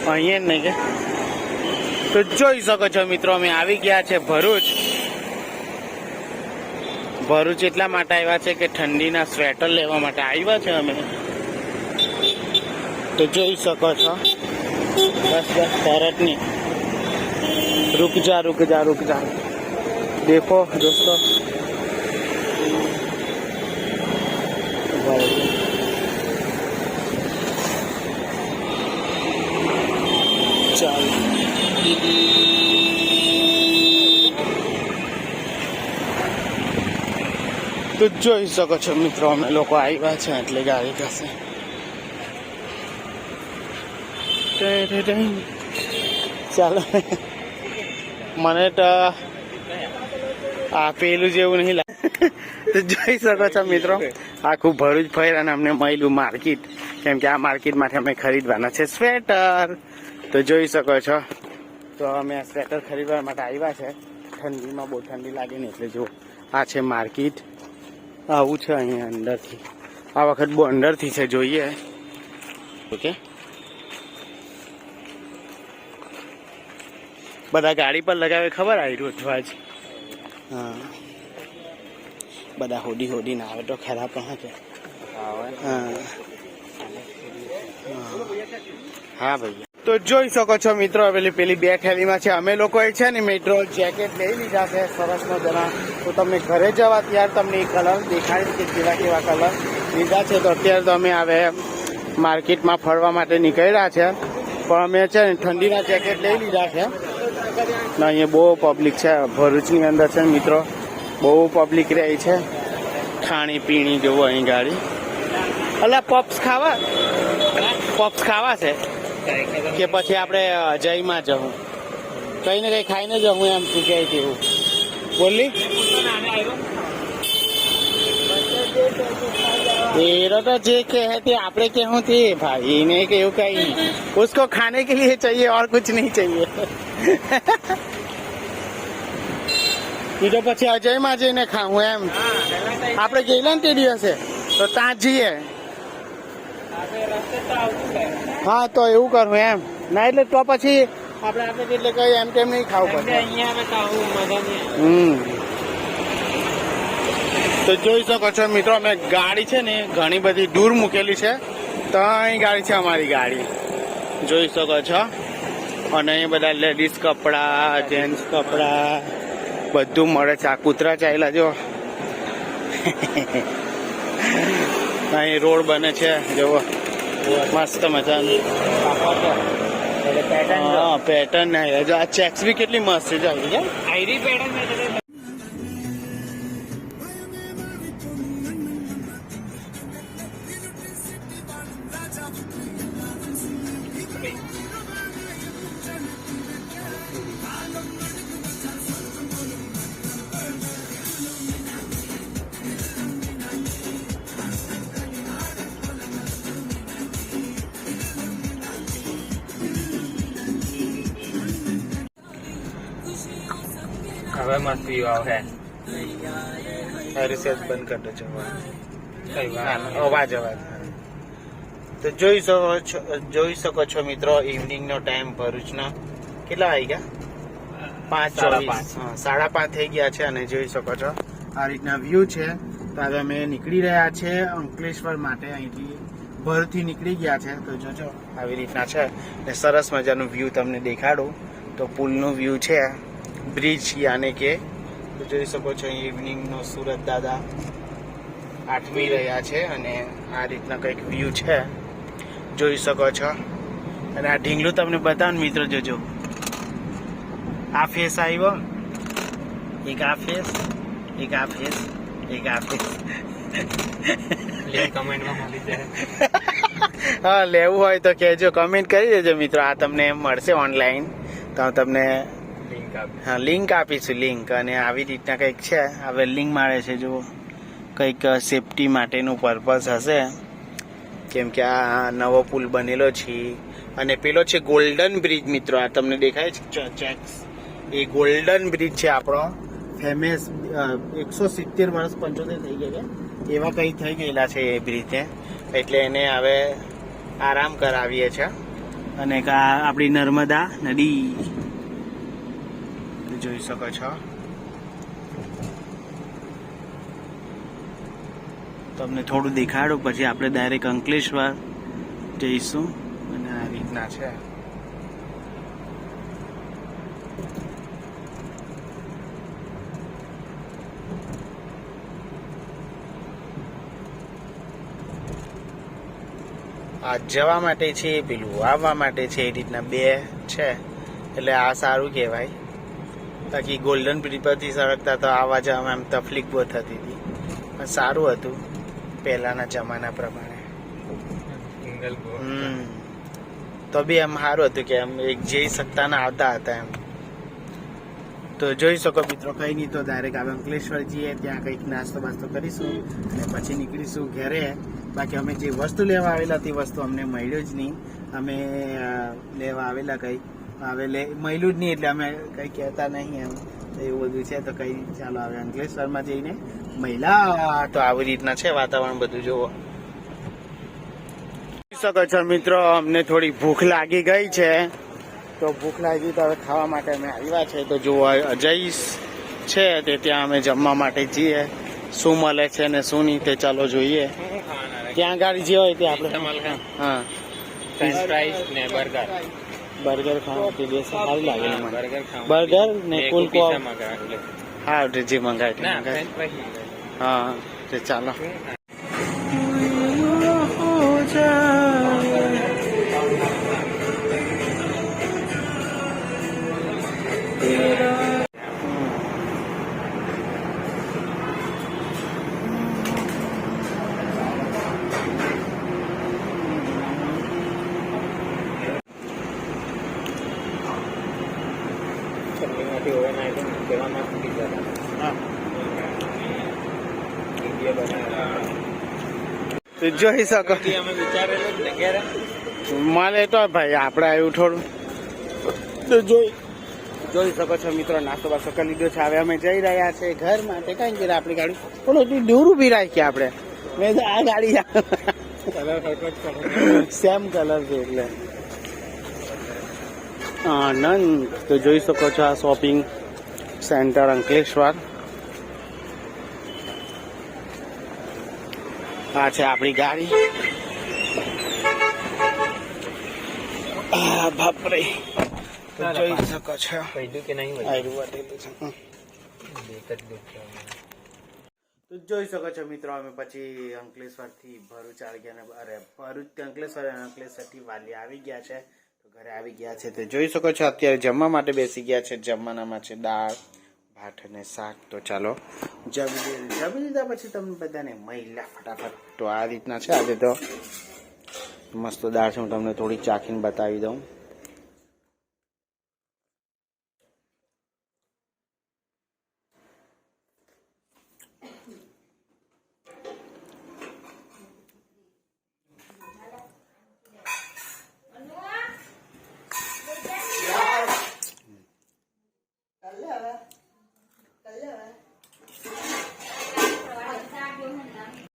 અહીંયા નહીં કે તો જોઈ શકો છો મિત્રો અમે આવી ગયા છે ભરૂચ એટલા માટે આવ્યા છે કે ઠંડીના સ્વેટર લેવા માટે આવ્યા છે અમે તો જોઈ શકો છો બસ તરતની रुक जा देखो दोस्तों चल तो જોઈ શકો છો મિત્રો અમે લોકો આવ્યા છે એટલે ગાડી પાસે ચાલો મને તો આ પેલું જેવું નહીં લાગે તો જોઈ શકો છો મિત્રો આખું ભરૂચ ફર્યા અને અમને મળ્યું માર્કેટ કેમ કે આ માર્કેટમાંથી અમે ખરીદવાના છે સ્વેટર તો જોઈ શકો છો તો અમે આ સ્વેટર ખરીદવા માટે આવ્યા છે ઠંડીમાં બહુ ઠંડી લાગે ને એટલે જો આ છે માર્કેટ આવું છે અહીંયા અંદરથી આ વખત બહુ અંદરથી છે જોઈએ ઓકે બધા ગાડી પર લગાવે ખબર આવી રોજવા જ હા બધા હોડી ના આવે તો ખરાબ પણ છે હા ભાઈ તો જોઈ શકો છો મિત્રો પેલી બે થેલીમાં છે અમે લોકોએ છે ને મેટ્રો જેકેટ લઈ લીધા છે સરસ મજાના તો તમને ઘરે જવા ત્યારે તમને એ કલર દેખાડી કે કેવા કલર લીધા છે તો અત્યારે તો અમે આવે માર્કેટમાં ફરવા માટે નીકળ્યા છે પણ અમે છે ને ઠંડીના જેકેટ લઈ લીધા છે અહીંયા બહુ પબ્લિક છે ભરૂચની અંદર છે મિત્રો બહુ પબ્લિક રહી છે ખાણી પીણી જોવો અહીં ગાડી અલા પપ્સ ખાવા છે કે પછી આપણે અજયમાં જવું કઈ ને કઈ ખાઈને જવું એમ શું કહે તેવું બોલી एरो तो जे कहते आपने कहूँ थे भाई नहीं कहूँ कहीं उसको खाने के लिए चाहिए और कुछ नहीं चाहिए तो પછી અજયમાં જઈને ખાવું એમ આપણે ગયેલા ને તે દિવસે તો ત્યાં જઈએ હા તો એવું કરવું એમ ના એટલે તો પછી આપણે એટલે કઈ એમ તેમ નહીં ખાવું પડે તો જોઈ શકો છો મિત્રો અમે ગાડી છે ને ઘણી બધી દૂર મૂકેલી છે તો અહીં ગાડી છે અમારી ગાડી જોઈ શકો છો અને અહીં બધા લેડીઝ કપડા જેન્ટ્સ કપડા બધું મળે છે આ કૂતરા ચાલ્યા જો અહીં રોડ બને છે જુઓ મસ્ત મજાની પેટર્ન જો આ ચેક્સ બી કેટલી મસ્ત છે આઈરી પેટર્ન હવે મસ્તી આવે રિસર્ચ બંધ કરી દેજો અવાજ તો જોઈ શકો છો મિત્રો ઇવનિંગ નો ટાઈમ ભરૂચનો કેટલા વાગી ગયા 5:24 5:30 થઈ ગયા છે અને જોઈ શકો છો આ રીતના વ્યૂ છે તો હવે અમે નીકળી રહ્યા છે અંકલેશ્વર માટે અહીંથી ભરથી નીકળી ગયા છે તો જોજો આવી રીતના છે ને સરસ મજાનું વ્યૂ તમને દેખાડું તો પુલનું વ્યૂ છે બ્રિજ યાને કે તો જોઈ શકો છો ઇવનિંગનો સુરત દાદા આઠમી રહ્યા છે અને આ રીતના કંઈક વ્યૂ છે જોઈ શકો છો અને આ ઢીંગલું તમને બતાવું મિત્રો જોજો આ ફેસ આવ્યો એક આ ફેસ એક આ ફેસ એક આ ફેસ કમેન્ટમાં મળી જાય હા લેવું હોય તો કહેજો કમેન્ટ કરી દેજો મિત્રો આ તમને મળશે ઓનલાઈન તો તમને હા લિંક આપીશું લિંક અને આવી રીતના કંઈક છે આ વેલ્ડિંગ મારે છે જો કંઈક સેફટી માટેનું પર્પઝ હશે કેમ કે આ નવો પુલ બનેલો છે અને પેલો છે ગોલ્ડન બ્રિજ મિત્રો આ તમને દેખાય છે ચેક્સ એ ગોલ્ડન બ્રિજ છે આપણો ફેમસ 170 વર્ષ 75 થઈ ગયા એવા કંઈ થઈ ગયેલા છે એ બ્રિજને એટલે એને હવે આરામ કરાવીએ છીએ અને એક આ આપણી નર્મદા નદી જોઈ શકો છો. તમને થોડું દેખાડું પછી આપણે ડાયરેક્ટ અંકલેશ્વર જઈશું. અને આ રીતના છે. આ જવા માટે છે, પેલું આવવા માટે છે, એ રીતના બે છે. એટલે આ સારું કહેવાય. બાકી ગોલ્ડન બ્રિજ પરથી સળગતા તો આવવા જવામાં એમ તકલીફ બહુ થતી હતી, પણ સારું હતું પહેલાના જમાના પ્રમાણે. તો બી એમ સારું હતું કે એમ એક જઈ શકતા ને આવતા હતા એમ. તો જોઈ શકો મિત્રો, કંઈ નહીં તો ડાયરેક્ટ આવે અંકલેશ્વર જઈએ, ત્યાં કંઈક નાસ્તો બાસ્તો કરીશું અને પછી નીકળીશું ઘરે. બાકી અમે જે વસ્તુ લેવા આવેલા તે વસ્તુ અમને મળ્યું જ નહીં. અમે લેવા આવેલા કંઈ હવે મળ્યું જ નહીં, એટલે અમે કંઈ કહેતા નહીં એમ. એવું બધું છે. તો કંઈ ચાલો હવે અંકલેશ્વરમાં જઈને મહિલા. તો આવી રીતના છે વાતાવરણ બધું. જોવો શકો છો મિત્રો, અમને થોડી ભૂખ લાગી ગઈ છે. તો ભૂખ લાગી તો હવે ખાવા માટે અમે આવ્યા છે. તો જુઓ અજય છે તે ત્યાં અમે જમવા માટે જઈએ. શું મળે છે ને શું નહીં તે ચાલો જોઈએ. ત્યાં ગાડી જે હોય તે આપણે હા ફ્રેન્ચ ફ્રાઈઝ ને બર્ગર ખાવા તે દિવસ સારું લાગે મને. બર્ગર ને કુલકો હા જે મંગાય હા તે ચાલો. જોઈ શકો માલે તો ભાઈ આપણે આવ્યું થોડું. તો જોઈ શકો છો મિત્રો, નાસ્તો બાસ્તો કરી લીધો છે. હવે અમે જઈ રહ્યા છે ઘર માટે. કઈ ગયા આપણી ગાડી થોડું દૂર ઉભી રાખી આપણે. મેં આ ગાડી સેમ કલર છે એટલે આનંદ. તો જોઈ શકો છો આ શોપિંગ સેન્ટર અંકલેશ્વર. આ છે આપણી ગાડી. બાપરે જોઈ શકો છો. તો જોઈ શકો છો મિત્રો, અમે પછી અંકલેશ્વર થી ભરૂચ આવી ગયા. અરે ભરૂચ થી અંકલેશ્વર અને અંકલેશ્વર થી વાલી આવી ગયા છે. તો ઘરે આવી ગયા છે. તો જોઈ શકો છો અત્યારે જમવા માટે બેસી ગયા છે. જમવાનામાં છે દાળ ભાત અને શાક. તો ચાલો જમી લીધા પછી તમને બધાને મહિલા ફટાફટ. તો આ રીતના છે આજે. તો મસ્ત દાળ છે, હું તમને થોડી ચાખીને બતાવી દઉં.